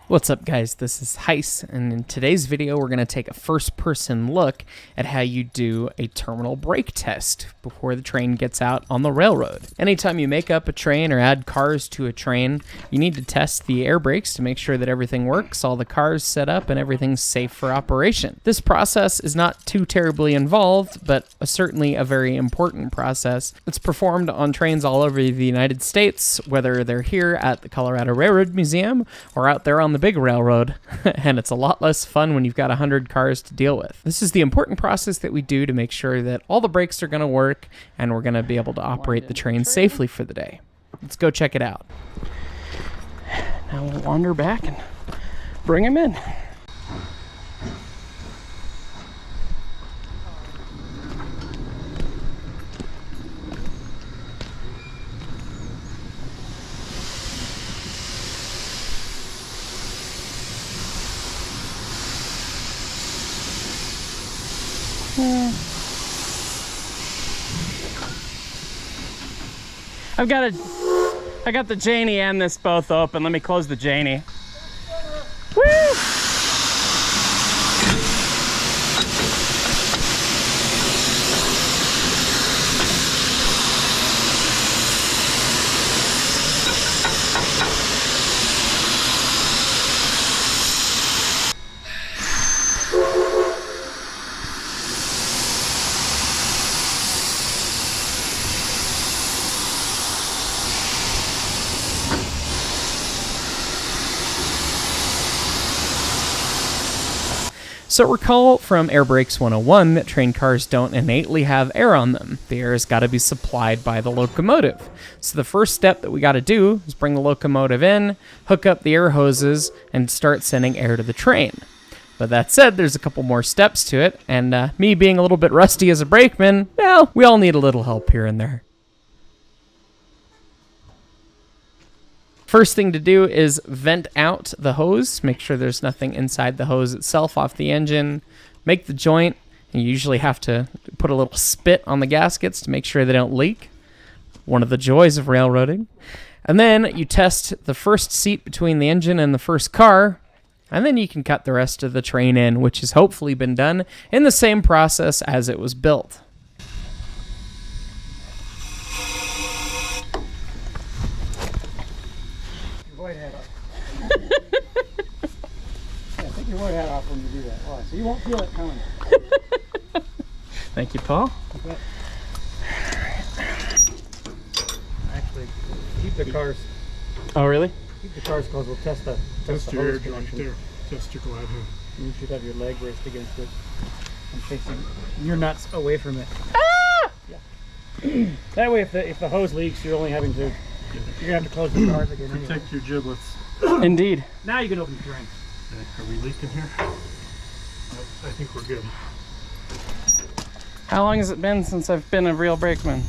What's up guys, this is Heis, and in today's video we're going to take a first-person look at how you do a terminal brake test before the train gets out on the railroad. Anytime you make up a train or add cars to a train, you need to test the air brakes to make sure that everything works, all the cars set up, and everything's safe for operation. This process is not too terribly involved, but certainly a very important process. It's performed on trains all over the United States, whether they're here at the Colorado Railroad Museum or out there on the big railroad, and it's a lot less fun when you've got 100 cars to deal with. This is the important process that we do to make sure that all the brakes are going to work and we're going to be able to operate the train safely for the day. Let's go check it out. Now we'll wander back and bring him in. I got the Janie and this both open. Let me close the Janie. Woo! So recall from Airbrakes 101 that train cars don't innately have air on them. The air has got to be supplied by the locomotive. So the first step that we got to do is bring the locomotive in, hook up the air hoses, and start sending air to the train. But that said, there's a couple more steps to it, and me being a little bit rusty as a brakeman, well, we all need a little help here and there. First thing to do is vent out the hose, make sure there's nothing inside the hose itself off the engine, make the joint, and you usually have to put a little spit on the gaskets to make sure they don't leak. One of the joys of railroading. And then you test the first seat between the engine and the first car, and then you can cut the rest of the train in, which has hopefully been done in the same process as it was built. White hat off. Yeah, take your white hat off when you do that. So you won't feel it coming. Thank you, Paul. Okay. Actually, keep the cars. Oh, really? Keep the cars closed. We'll test the your air hose joint connection. there. Test your glide here. You should have your leg braced against it and facing your nuts away from it. Ah! Yeah. That way, if the hose leaks, you're only having to. You're gonna have to close the cars again. Protect your giblets. Indeed. Now you can open the drain. Okay, are we leaking here? I think we're good. How long has it been since I've been a real brakeman?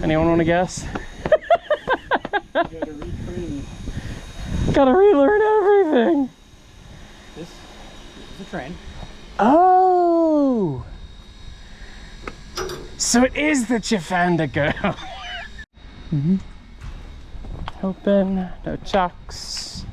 Anyone want to guess? You gotta retrain. Gotta relearn everything. This is a train. Oh! So it is the Chifandigo. Open, no chocks.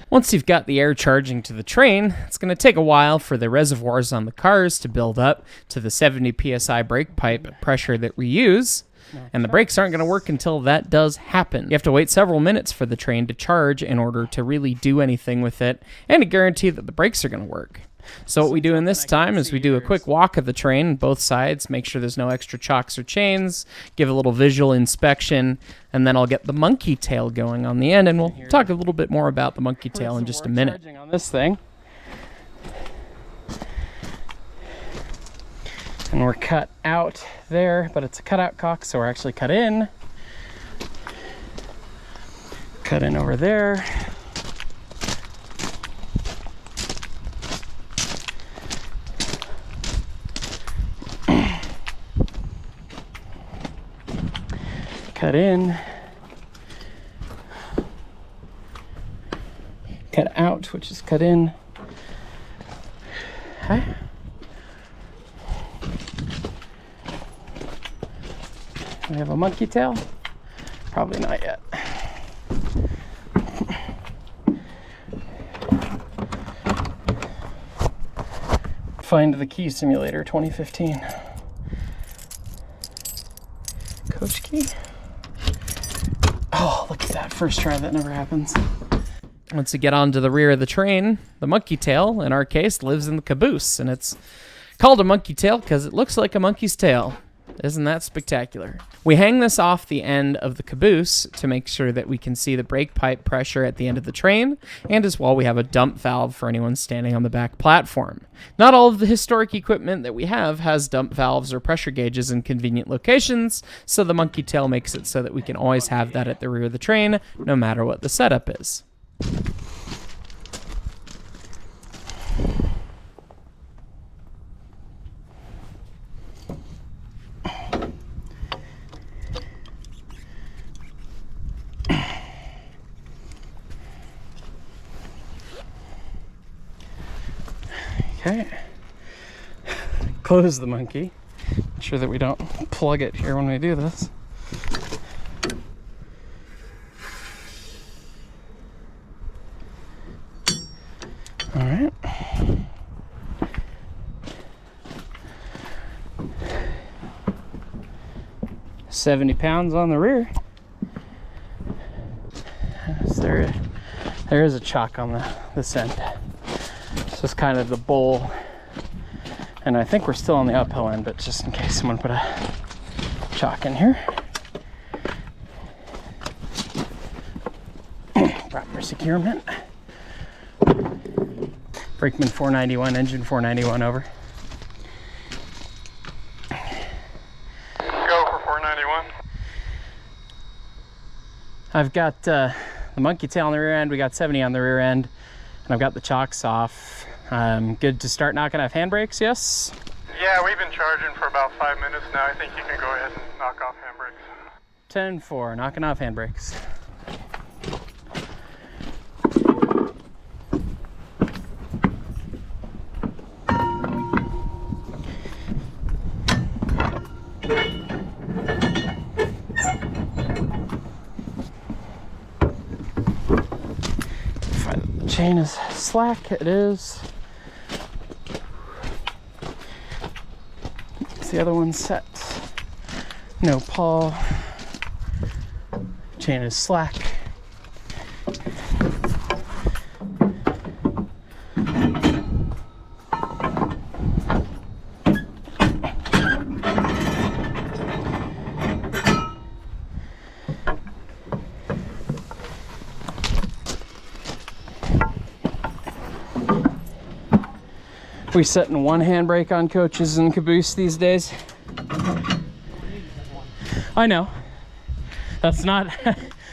Once you've got the air charging to the train, it's going to take a while for the reservoirs on the cars to build up to the 70 psi brake pipe pressure that we use, and the brakes aren't going to work until that does happen. You have to wait several minutes for the train to charge in order to really do anything with it and to guarantee that the brakes are going to work. So what we do in this time is we do a quick walk of the train, both sides, make sure there's no extra chocks or chains, give a little visual inspection, and then I'll get the monkey tail going on the end, and we'll talk a little bit more about the monkey tail in just a minute. On this thing. And we're cut out there, but it's a cutout cock, so we're actually cut in. Cut in over there. Cut in, cut out, which is cut in. Okay. We have a monkey tail? Probably not yet. Find the Key Simulator 2015. Coach key. Oh, look at that. First try, that never happens. Once you get onto the rear of the train, the monkey tail, in our case, lives in the caboose, and it's called a monkey tail because it looks like a monkey's tail. Isn't that spectacular? We hang this off the end of the caboose to make sure that we can see the brake pipe pressure at the end of the train, and as well we have a dump valve for anyone standing on the back platform. Not all of the historic equipment that we have has dump valves or pressure gauges in convenient locations, so the monkey tail makes it so that we can always have that at the rear of the train, no matter what the setup is. Okay, close the monkey. Make sure that we don't plug it here when we do this. All right. £70 on the rear. So there is a chock on this end. This is kind of the bowl, and I think we're still on the uphill end, but just in case someone put a chock in here. Proper securement. Brakeman 491, engine 491 over. Go for 491. I've got the monkey tail on the rear end, we got 70 on the rear end, and I've got the chocks off. Good to start knocking off handbrakes, yes? Yeah, we've been charging for about 5 minutes now. I think you can go ahead and knock off handbrakes. 10-4, knocking off handbrakes. Find that the chain is slack, it is. The other one's set. No paw. Chain is slack. We setting one handbrake on coaches and caboose these days. I know. That's not,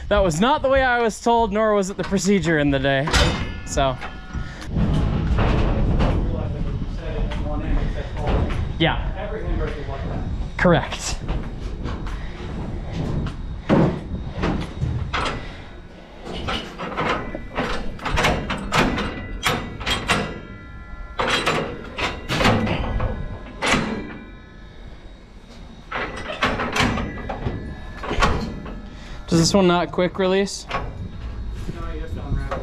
that was not the way I was told, nor was it the procedure in the day. So. Yeah. Every handbrake is like that. Correct. Does this one not quick release? No, you have to unwrap it.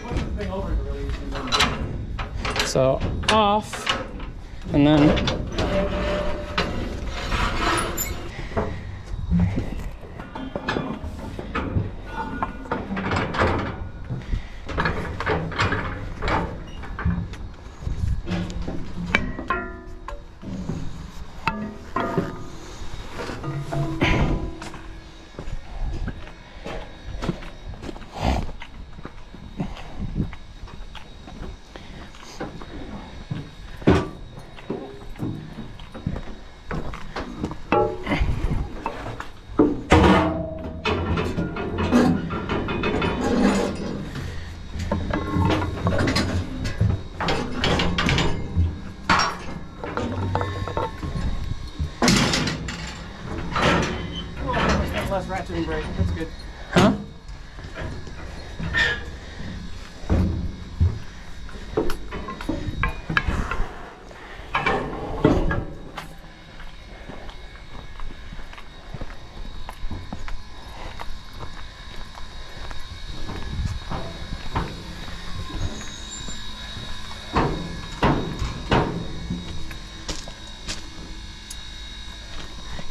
Put the thing over to release and then. So off, and then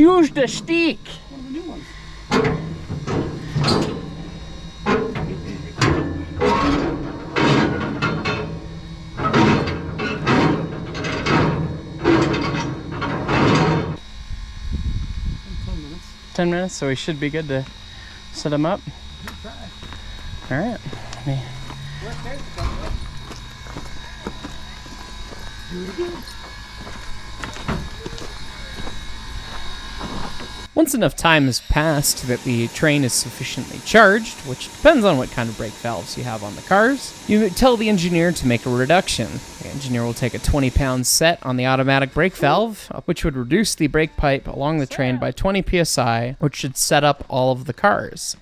Use the stick. One of the new ones. 10 minutes, so we should be good to set them up. All right. Once enough time has passed that the train is sufficiently charged, which depends on what kind of brake valves you have on the cars, you tell the engineer to make a reduction. The engineer will take a 20-pound set on the automatic brake valve, which would reduce the brake pipe along the train by 20 psi, which should set up all of the cars.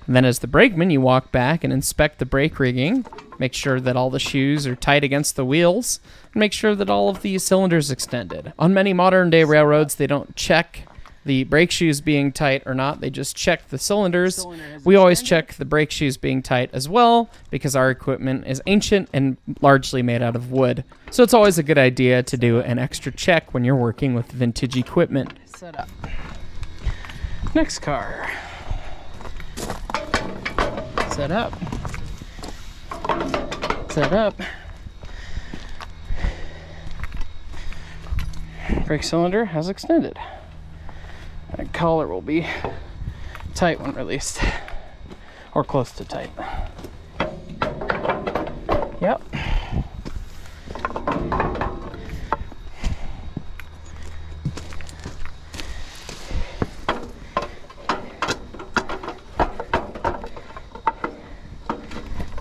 And then as the brakeman, you walk back and inspect the brake rigging, make sure that all the shoes are tight against the wheels, and make sure that all of the cylinders extended. On many modern-day railroads, they don't check the brake shoes being tight or not. They just check the cylinders. We always check the brake shoes being tight as well because our equipment is ancient and largely made out of wood. So it's always a good idea to do an extra check when you're working with vintage equipment. Set up. Next car. Set up. Set up. Brake cylinder has extended. That collar will be tight when released, or close to tight. Yep.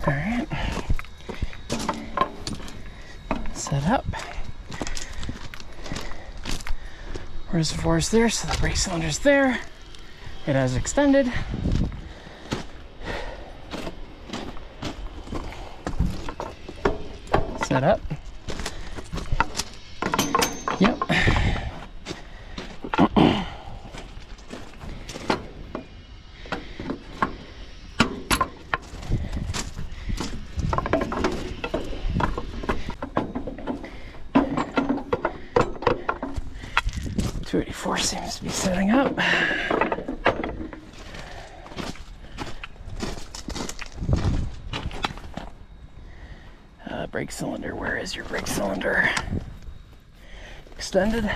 All right. Set up. Reservoir's there, so the brake cylinder's there. It has extended. Set up. Yep. .284 seems to be setting up. Brake cylinder, where is your brake cylinder? Extended.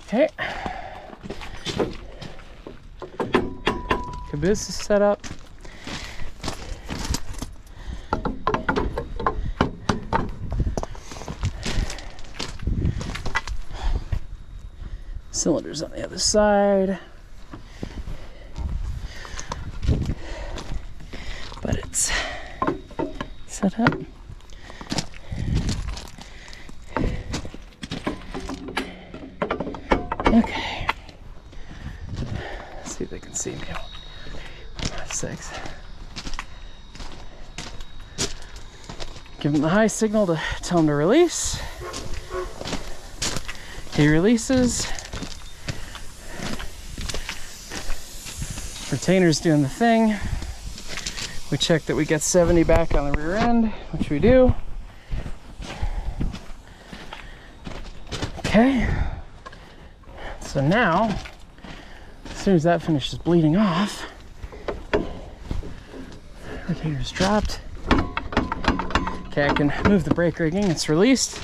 Okay. Caboose is set up. Cylinders on the other side. But it's set up. Okay. Let's see if they can see me. 6. Give him the high signal to tell him to release. He releases. Retainer's doing the thing. We check that we get 70 back on the rear end, which we do. Okay. So now, as soon as that finishes bleeding off, retainer's dropped. Okay, I can move the brake rigging. It's released.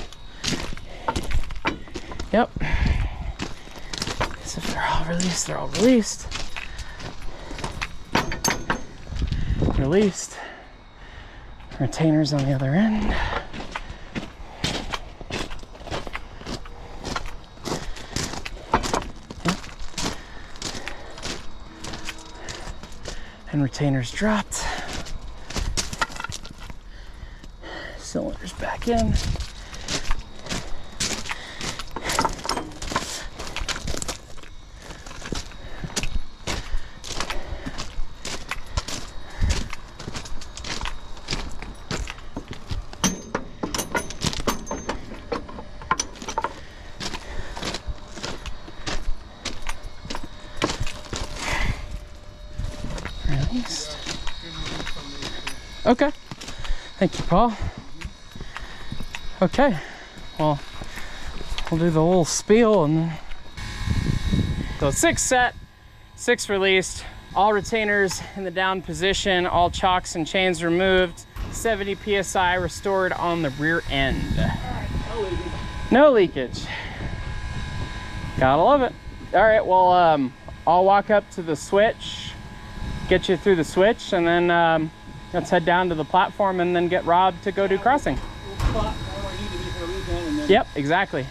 Yep. So if they're all released, they're all released. Released. Retainers on the other end. Yep. And retainers dropped. Cylinders back in. East. Okay. Thank you, Paul. Okay. Well, we'll do the little spiel and then. So 6 set, 6 released, all retainers in the down position, all chocks and chains removed, 70 PSI restored on the rear end. No leakage. Gotta love it. All right, well, I'll walk up to the switch, get you through the switch, and then let's head down to the platform and then get Rob to go do crossing. Yep, exactly.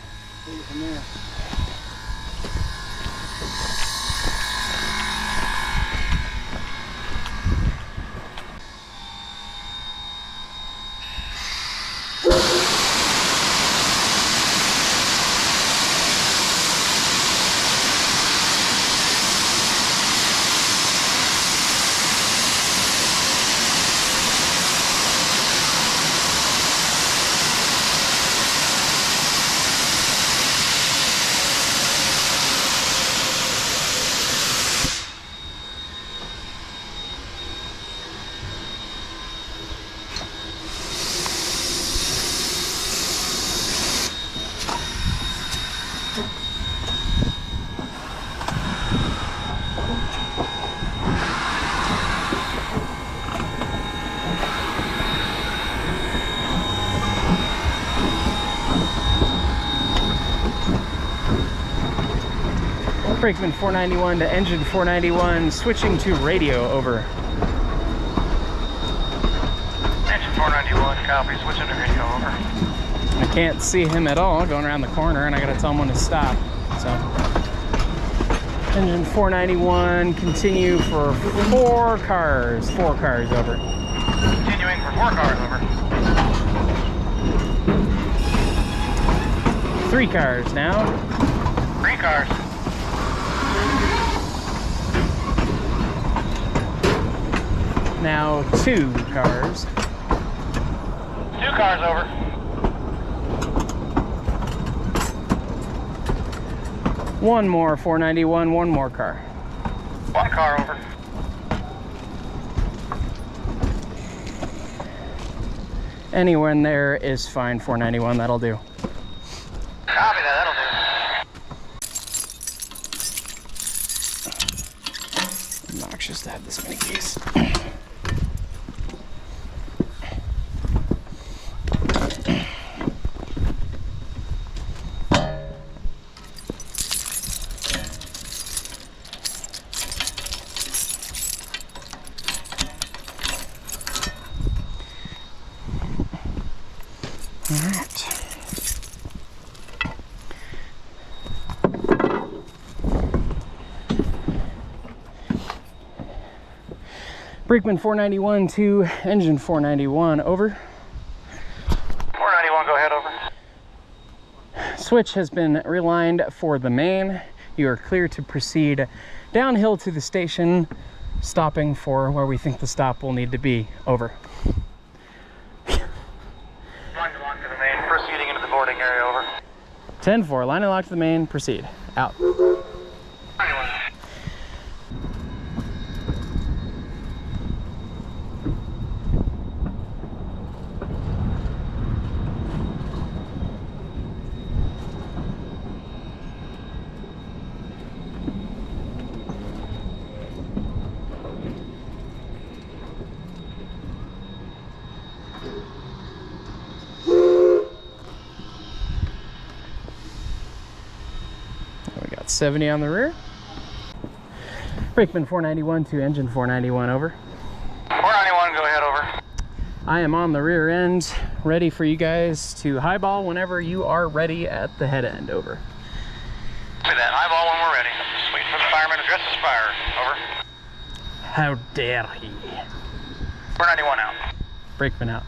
Brakeman 491 to engine 491, switching to radio, over. Engine 491, copy, switching to radio, over. I can't see him at all going around the corner, and I gotta tell him when to stop. So, engine 491, continue for 4 cars. 4 cars, over. Continuing for 4 cars, over. 3 cars now. 3 cars. Now 2 cars. 2 cars, over. One more 491, 1 more car. 1 car, over. Anywhere in there is fine, 491, that'll do. Copy that, that'll do. Obnoxious to have this many keys. All right. Brakeman 491 to engine 491, over. 491, go ahead, over. Switch has been relined for the main. You are clear to proceed downhill to the station, stopping for where we think the stop will need to be, over. Line to lock to the main, proceeding into the boarding area, over. 10-4, line and lock to the main, proceed. Out. 91. We got 70 on the rear. Brakeman 491 to engine 491, over. 491, go ahead, over. I am on the rear end, ready for you guys to highball whenever you are ready at the head end, over. Copy that, eyeball when we're ready. Just waiting for the fireman to address his fire, over. How dare he? 491 out. Brakeman out.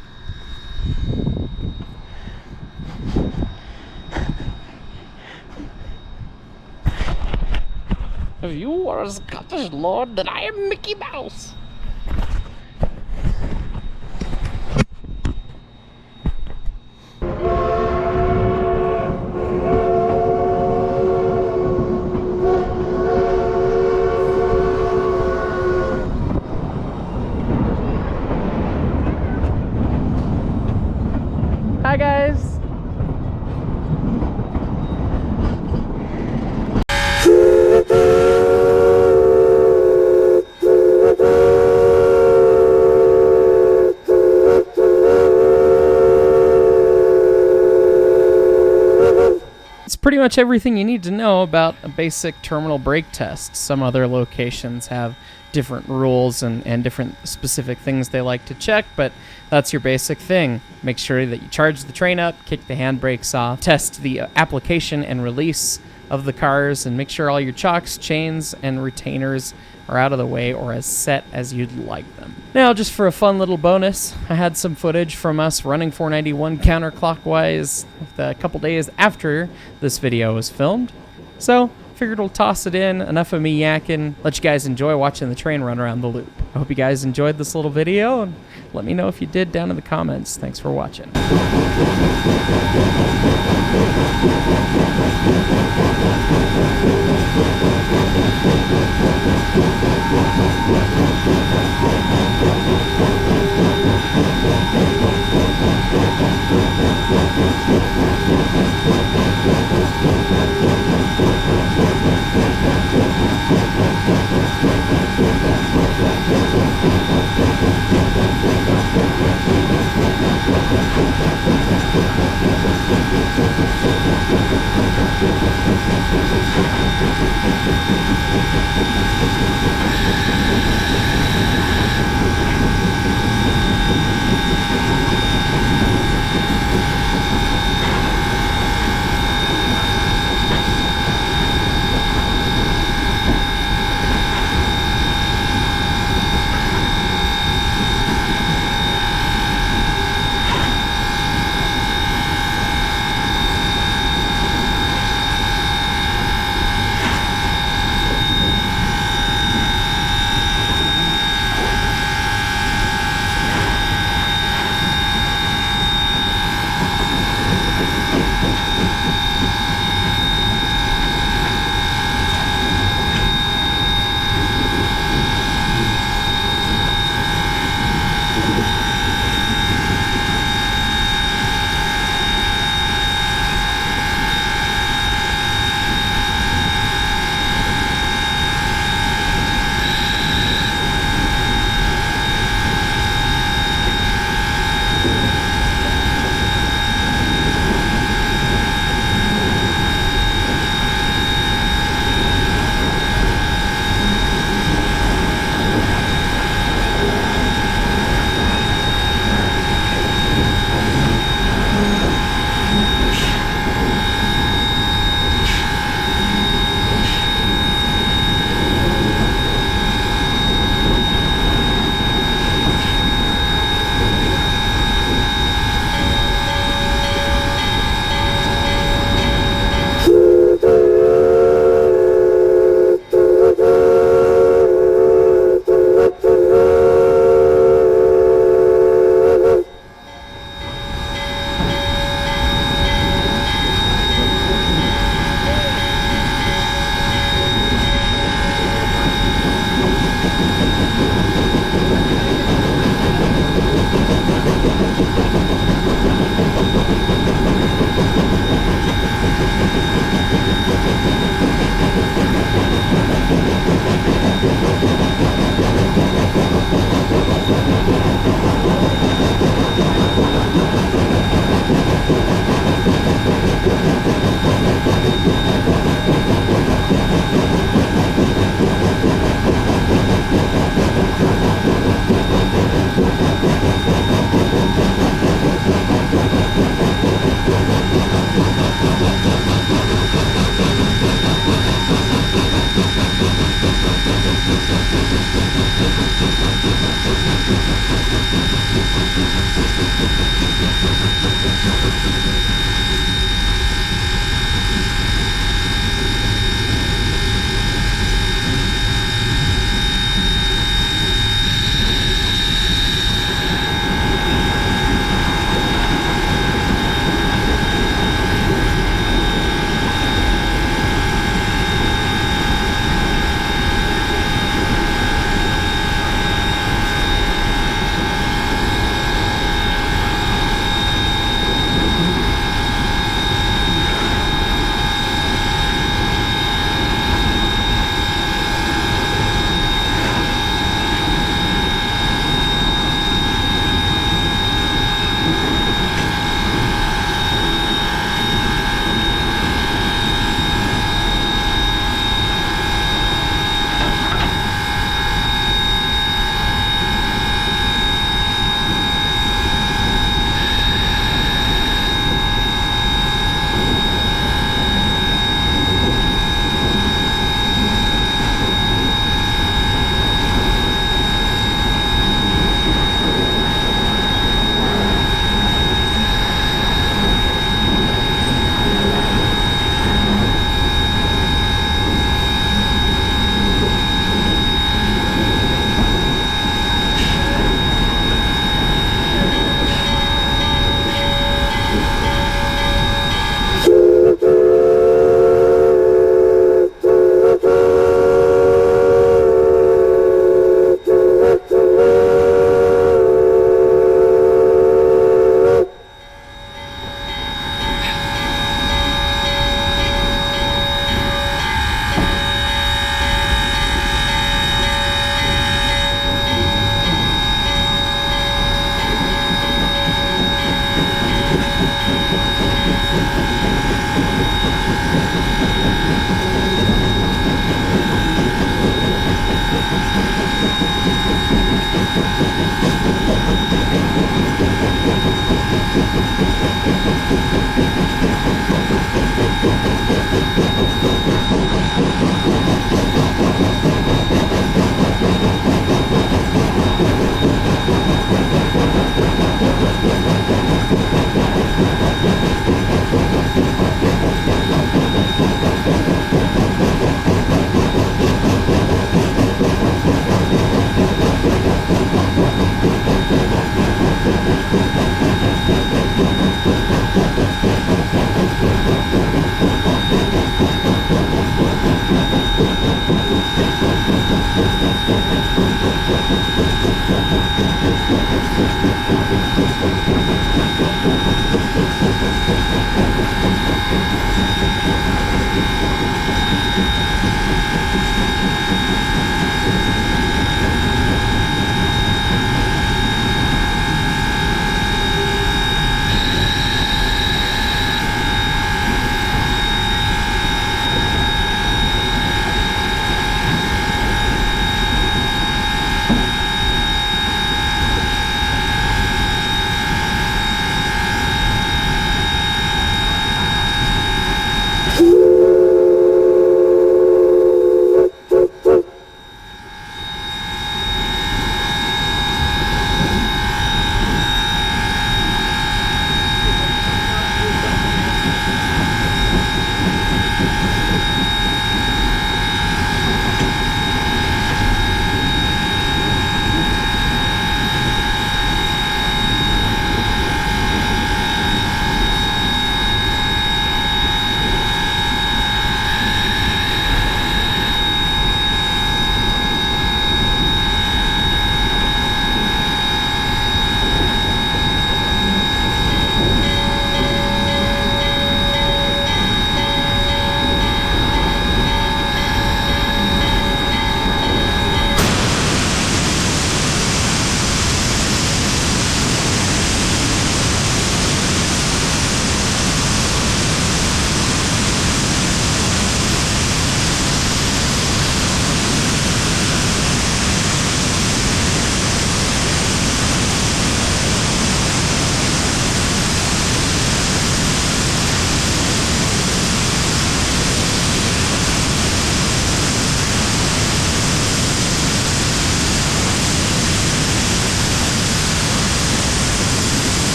If you are a Scottish lord, then I am Mickey Mouse. guys. It's pretty much everything you need to know about a basic terminal brake test. Some other locations have different rules and different specific things they like to check, but that's your basic thing. Make sure that you charge the train up, kick the handbrakes off, test the application and release of the cars, and make sure all your chocks, chains, and retainers are out of the way or as set as you'd like them. Now, just for a fun little bonus, I had some footage from us running 491 counterclockwise a couple days after this video was filmed. So, figured we'll toss it in. Enough of me yakking. Let you guys enjoy watching the train run around the loop. I hope you guys enjoyed this little video, and let me know if you did down in the comments. Thanks for watching.